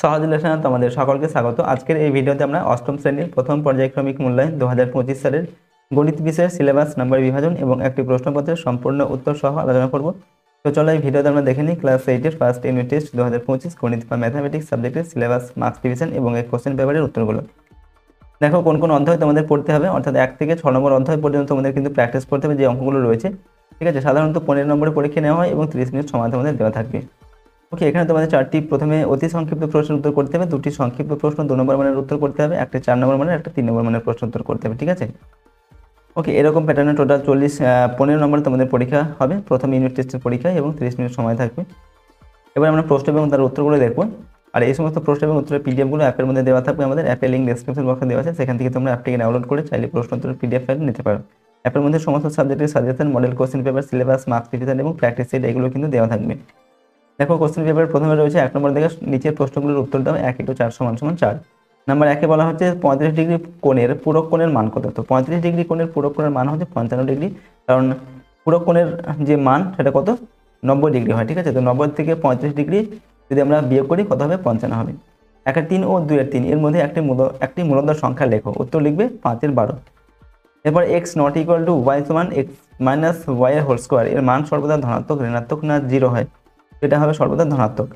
সহজ লেসনে তোমাদের সকলকে স্বাগত। আজকের এই ভিডিওতে আমরা অষ্টম শ্রেণীর প্রথম পর্যায়ক্রমিক মূল্যায়ন 2025 সালের গণিত বিষয়ের সিলেবাস নাম্বার বিভাজন এবং একটি প্রশ্নপত্রের সম্পূর্ণ উত্তর সহ আলোচনা করব। তো চলো এই ভিডিওতে আমরা দেখে নিই ক্লাস 8-এর ফার্স্ট ইউনিট টেস্ট 2025 গণিত বা ম্যাথামেটিক্স সাবজেক্টের সিলেবাস, মার্কস ডিভিশন এবং এই কোশ্চেন পেপারের উত্তরগুলো। দেখো কোন কোন অধ্যায় তোমাদের পড়তে হবে, অর্থাৎ 1 থেকে 6 নম্বর অধ্যায় পর্যন্ত তোমাদের কিন্তু প্র্যাকটিস করতে হবে যে অঙ্কগুলো রয়েছে। ঠিক আছে, সাধারণত 15 নম্বরে পরীক্ষা নেওয়া হয় এবং 30 মিনিট সময় তোমাদের দেওয়া থাকবে। ওকে, এখানে তোমাদের 4টি প্রথমে অতি সংক্ষিপ্ত প্রশ্নের উত্তর করতে হবে, 2টি সংক্ষিপ্ত প্রশ্ন 2 নম্বর মানের উত্তর করতে হবে, একটা 4 নম্বর মানের, একটা 3 নম্বর মানের প্রশ্ন উত্তর করতে হবে। ঠিক আছে, ওকে, এরকম প্যাটার্নে টোটাল 15 নম্বর তোমাদের পরীক্ষা হবে, প্রথম ইউনিট টেস্টের পরীক্ষা, এবং 30 মিনিট সময় থাকবে। এবার আমরা প্রশ্ন এবং তার উত্তরগুলো দেখবো। আর এই সমস্ত প্রশ্ন এবং উত্তরের পিডিএফগুলো অ্যাপের মধ্যে দেওয়া থাকবে, আমাদের অ্যাপের লিঙ্ক ডেসক্রিপশন বক্সে দেওয়া আছে, সেখান থেকে তোমরা অ্যাপটিকে ডাউনলোড করে চাইলে প্রশ্ন উত্তরের পিডিএফ ফাইল নিতে পারো। অ্যাপের মধ্যে সমস্ত সাবজেক্টের suggestion, model question paper, syllabus, marks division এবং প্র্যাকটিস সেট এগুলো কিন্তু দেওয়া থাকবে। দেখো কোশ্চেন পেপার প্রথমে রয়েছে 1 নম্বর থেকে নিচের প্রশ্নগুলোর উত্তর দাও। 1 × 4 = 4। নাম্বার 1-এ বলা হচ্ছে 35 ডিগ্রি কোণের পূরক কোণের মান কত। তো 35 ডিগ্রি কোণের পূরক কোণের মান হচ্ছে 55 ডিগ্রি, কারণ পূরক কোণের যে মান সেটা কত, 90 ডিগ্রি হয়। ঠিক আছে, তো 90 থেকে 35 ডিগ্রি যদি আমরা বিয়োগ করি কত হবে, 55 হবে। 1-এর 3 ও 2-এর 3 এর মধ্যে একটি মূলদ সংখ্যা লেখো। উত্তর লিখবে 5-এর 12। এরপর x ≠ y = x - y এর হোল স্কোয়ার এর মান সর্বদা ধনাত্মক, ঋণাত্মক না 0 হয়। এটা হবে সর্বদা ধনাত্মক।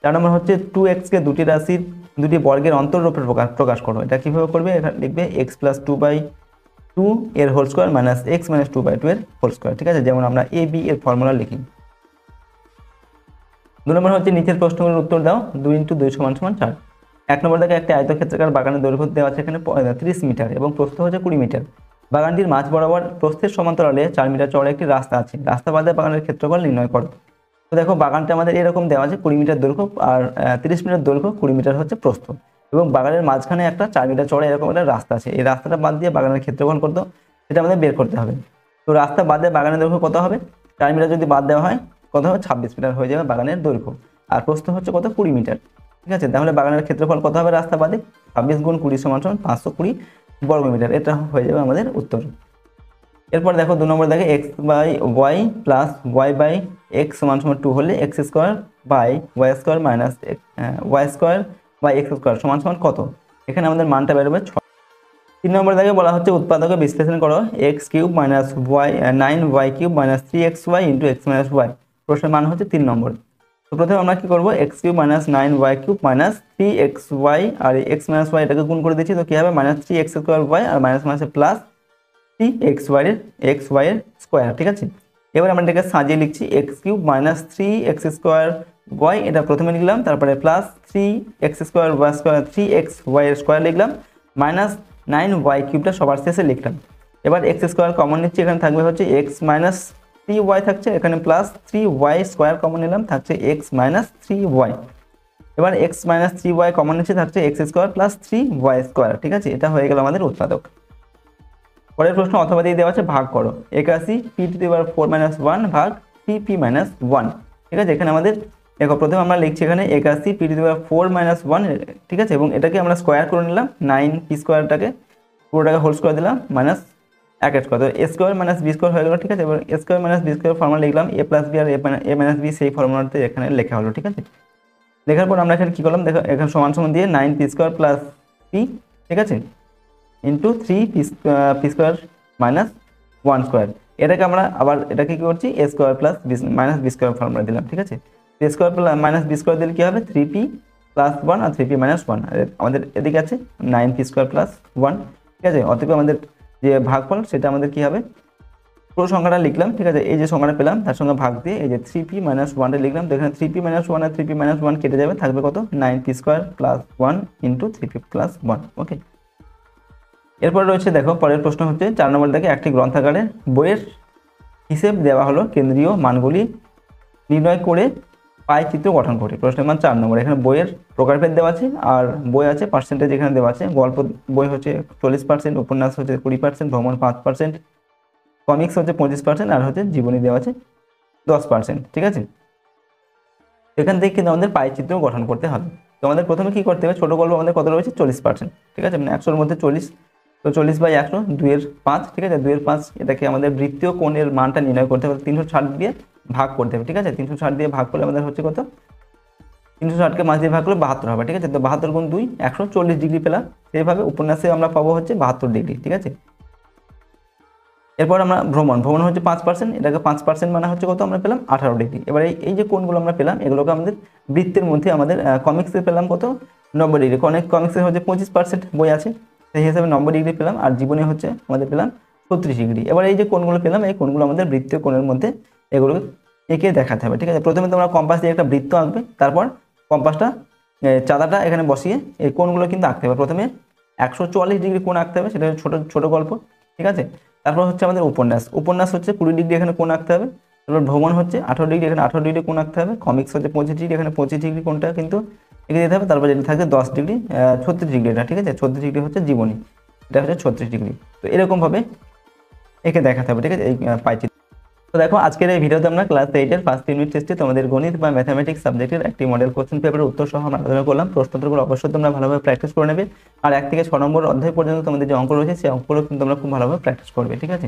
4 নম্বর হচ্ছে 2x কে দুটি রাশির দুটি বর্গের অন্তররূপে প্রকাশ করো। এটা কিভাবে করবে, এখানে লিখবে x + 2/2 এর হোল স্কোয়ার - x - 2/2 এর হোল স্কোয়ার। ঠিক আছে, যেমন আমরা a b এর ফর্মুলা লিখি। 2 নম্বর হচ্ছে নিচের প্রশ্নগুলোর উত্তর দাও। 2 × 2 = 4। 1 নম্বর থেকে একটি আয়তক্ষেত্রাকার বাগানের দৈর্ঘ্য দেওয়া আছে এখানে 30 মিটার এবং প্রস্থ হচ্ছে 20 মিটার। বাগানটির মাঝ বরাবর প্রস্থের সমান্তরালে 4 মিটার চওড়া একটি রাস্তা আছে। রাস্তা বাদে বাগানের ক্ষেত্রফল নির্ণয় করো। তো দেখো বাগানটা আমাদের এরকম দেওয়া আছে, 20 মিটার দৈর্ঘ্য আর 30 মিটার দৈর্ঘ্য, 20 মিটার হচ্ছে প্রস্থ, এবং বাগানের মাঝখানে একটা 4 মিটার চওড়া এরকম একটা রাস্তা আছে। এই রাস্তাটা বাদ দিয়ে বাগানের ক্ষেত্রফল কত সেটা আমাদের বের করতে হবে। তো রাস্তা বাদে বাগানের দৈর্ঘ্য কত হবে, 4 মিটার যদি বাদ দেওয়া হয় কত হবে, 26 মিটার হয়ে যাবে বাগানের দৈর্ঘ্য, আর প্রস্থ হচ্ছে কত, 20 মিটার। ঠিক আছে, তাহলে বাগানের ক্ষেত্রফল কত হবে রাস্তা বাদে, 26 × 20 = 520 বর্গ মিটার। এটা হয়ে যাবে আমাদের উত্তর। এরপর দেখো 2 নম্বর দেখে x/y + y/x = 2 হলে x² y² - y² = কত। এখানে আমাদের মানটা বেরোবে 6। 3 নম্বর দেখে বলা হচ্ছে উৎপাদকে বিশ্লেষণ করো। x³ - 9y³ - 3xy × x - y। প্রশ্নের মান হচ্ছে 3 নম্বর। তো প্রথমে আমরা কি করব, x³ - 9y³ - 3xy, আর x - y এটাকে গুণ করে দিচ্ছি, তো কি হবে, -3x² আর মাইনাসে প্লাস 3xy এর স্কোয়ার। ঠিক আছে, এবার আমরা এটাকে সাজিয়ে লিখছি, x³ - 3x² এটা প্রথমে লিখলাম, তারপরে প্লাস 3x² y² 3xy এর স্কোয়ার লিখলাম, -9y³ সবার শেষে লিখলাম। এবার x² কমন নিচ্ছি, এখানে থাকবে হচ্ছে x - 3y থাকছে, এখানে প্লাস 3y² কমন নিলাম, থাকছে x - 3y। এবার x - 3y কমন নিচ্ছে, থাকছে x² + 3y²। ঠিক আছে, এটা হয়ে গেল আমাদের উৎপাদক। পরের প্রশ্ন অথবা দিয়ে দেওয়া আছে ভাগ করো। 81 p⁴ - 1 ভাগ p 1। ঠিক আছে, এখানে আমাদের দেখো প্রথমে আমরা লিখছি এখানে 81 p⁴ - 1। ঠিক আছে, এবং এটাকে আমরা স্কোয়ার করে নিলাম, 9p² পুরোটাকে হোল স্কোয়ার দিলাম, -1 স্কোয়ার, তো a² - b² হয়ে গেল। ঠিক আছে, এবার a² - b² ফর্মুলা লিখলাম, a + b R a - b সেই ফর্মুলাতে এখানে লেখা হলো। ঠিক আছে, লেখার পর আমরা এখানে কি করলাম, দেখো এখানে সমান দিয়ে 9p² + p, ঠিক আছে, ইন্টু 3p² - 1 স্কোয়ার। এটাকে আমরা আবার এটাকে কি করছি, a² + b² ফর্মুলা দিলাম। ঠিক আছে, a² - b² দিলে কি হবে, 3p + 1 আর 3p - 1, আর আমাদের এদিকে আছে 9p² + 1। ঠিক আছে, অতএব আমাদের যে ভাগফল সেটা আমাদের কি হবে, পুরো সংখ্যাটা লিখলাম। ঠিক আছে, এই যে সংখ্যাটা পেলাম তার সঙ্গে ভাগ দিয়ে এই যে 3p - 1 লিখলাম, তো এখানে 3p - 1 আর 3p - 1 কেটে যাবে, থাকবে কত, 9p² + 1 × 3p + 1। ওকে, এরপর রয়েছে দেখো পরের প্রশ্ন হচ্ছে 4 নম্বর থেকে একটি গ্রন্থাগারের বইয়ের হিসেব দেওয়া হলো, কেন্দ্রীয় মানগুলি নির্ণয় করে পাই চিত্র গঠন করে। প্রশ্নের মান 4 নম্বর। এখানে বইয়ের প্রকারভেদ দেওয়া আছে আর বই আছে, পার্সেন্টেজ এখানে দেওয়া আছে। গল্প বই হচ্ছে 40%, উপন্যাস হচ্ছে 20%, ভ্রমণ 5%, কমিক্স হচ্ছে 25%, আর হচ্ছে জীবনী দেওয়া আছে 10%। ঠিক আছে, এখান থেকে কিন্তু আমাদের পাই চিত্র গঠন করতে হবে। তো আমাদের প্রথমে কি করতে হবে, ছোট গল্প আমাদের কত রয়েছে, 40%। ঠিক আছে, মানে 100-এর মধ্যে 40, তো 40/100 2-এর 5। ঠিক আছে, 2-এর 5 এটাকে আমাদের বৃত্তীয় কোণের মানটা নির্ণয় করতে হবে, 360 দিয়ে ভাগ করতে হবে। ঠিক আছে, 360 দিয়ে ভাগ করলে আমাদের হচ্ছে কত, 360কে 5 দিয়ে ভাগ করলে 72 হবে, ঠিক আছে। তো 72 গুণ 2 140 ডিগ্রি পেলাম। সেইভাবে উপন্যাসে আমরা পাবো হচ্ছে 72 ডিগ্রি, ঠিক আছে। এরপর আমরা ভ্রমণ হচ্ছে 5%, এটাকে 5% মানে হচ্ছে কত, আমরা পেলাম 18 ডিগ্রি। এবার এই যে কোণগুলো আমরা পেলাম এগুলোকে আমাদের বৃত্তের মধ্যে আমাদের কমিক্সে পেলাম কত, 90 ডিগ্রি। অনেক কমিক্সে হচ্ছে 25% বই আছে, সেই হিসাবে 90 ডিগ্রি পেলাম। আর জীবনে হচ্ছে আমাদের পেলাম 36 ডিগ্রি। এবার এই যে কোণগুলো পেলাম এই কোণগুলো আমাদের বৃত্তীয় কোণের মধ্যে এগুলোকে এঁকে দেখাতে হবে, ঠিক আছে। প্রথমে তোমরা কম্পাস দিয়ে একটা বৃত্ত আঁকবে, তারপর কম্পাসটা চাঁদাটা এখানে বসিয়ে এই কোণগুলো কিন্তু আঁকতে হবে। প্রথমে 144 ডিগ্রি কোণ আঁকতে হবে, সেটা ছোট ছোট গল্প, ঠিক আছে। তারপর হচ্ছে আমাদের উপন্যাস হচ্ছে 20 ডিগ্রি এখানে কোণ আঁকতে হবে। তারপর ভ্রমণ হচ্ছে 18 ডিগ্রি, এখানে 18 ডিগ্রি কোণ আঁকতে হবে। কমিক্স হচ্ছে 25 ডিগ্রি, এখানে 25 ডিগ্রি কোণটা কিন্তু এঁকে দিতে হবে। তারপর যেটা থাকছে 10 ডিগ্রি 36 ডিগ্রি, এটা ঠিক আছে। 36 ডিগ্রি হচ্ছে জীবনী, এটা হচ্ছে 36 ডিগ্রি। তো এরকমভাবে এঁকে দেখাতে হবে, ঠিক আছে, এই পাইচিত্র। তো দেখো আজকের এই ভিডিওতে আমরা ক্লাস 8-এর ফার্স্ট ইউনিট টেস্টে তোমাদের গণিত বা ম্যাথামেটিক্স সাবজেক্টের একটি মডেল কোশ্চেন পেপারের উত্তর সহ আমরা আলোচনা করলাম। প্রশ্নোত্তরগুলো অবশ্যই তোমরা ভালোভাবে প্র্যাকটিস করে নেবে। আর 1 থেকে 6 নম্বর অধ্যায় পর্যন্ত তোমাদের যে অঙ্ক রয়েছে সেই অঙ্কগুলো কিন্তু তোমরা খুব ভালোভাবে প্র্যাকটিস করবে, ঠিক আছে।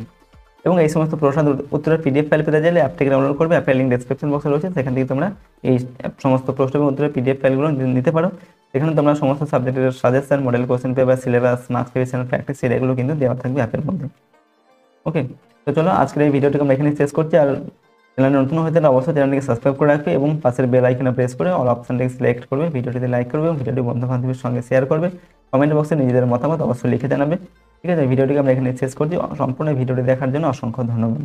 এবং এই সমস্ত প্রশ্ন উত্তরের পিডিএফ ফাইল পেতে চাইলে অ্যাপ থেকে ডাউনলোড করবে। অ্যাপের লিঙ্ক ডেসক্রিপশন বক্সে রয়েছে, সেখান থেকে তোমরা এই সমস্ত প্রশ্ন এবং উত্তরের পিডিএফ ফাইলগুলো নিতে পারো। এখানে তোমরা সমস্ত সাবজেক্টের suggestion, model question paper, syllabus, marks preparation, practice এগুলো কিন্তু দেওয়া থাকবে অ্যাপের মধ্যে। ওকে, তো চলো আজকের এই ভিডিওটিকে আমরা এখানে শেষ করছি। আর চ্যানেল নতুন হয়ে থাকলে অবশ্যই চ্যানেলটিকে সাবস্ক্রাইব করে রাখবে এবং পাশের বেল আইকনে প্রেস করে অল অপশনটিকে সিলেক্ট করবে। ভিডিওটিতে লাইক করবে এবং ভিডিওটি বন্ধু বান্ধবের সঙ্গে শেয়ার করবে। কমেন্ট বক্সে নিজেদের মতামত অবশ্যই লিখে জানাবে, ঠিক আছে। ভিডিওটিকে আমরা এখানে শেষ করছি। সম্পূর্ণ ভিডিওটি দেখার জন্য অসংখ্য ধন্যবাদ।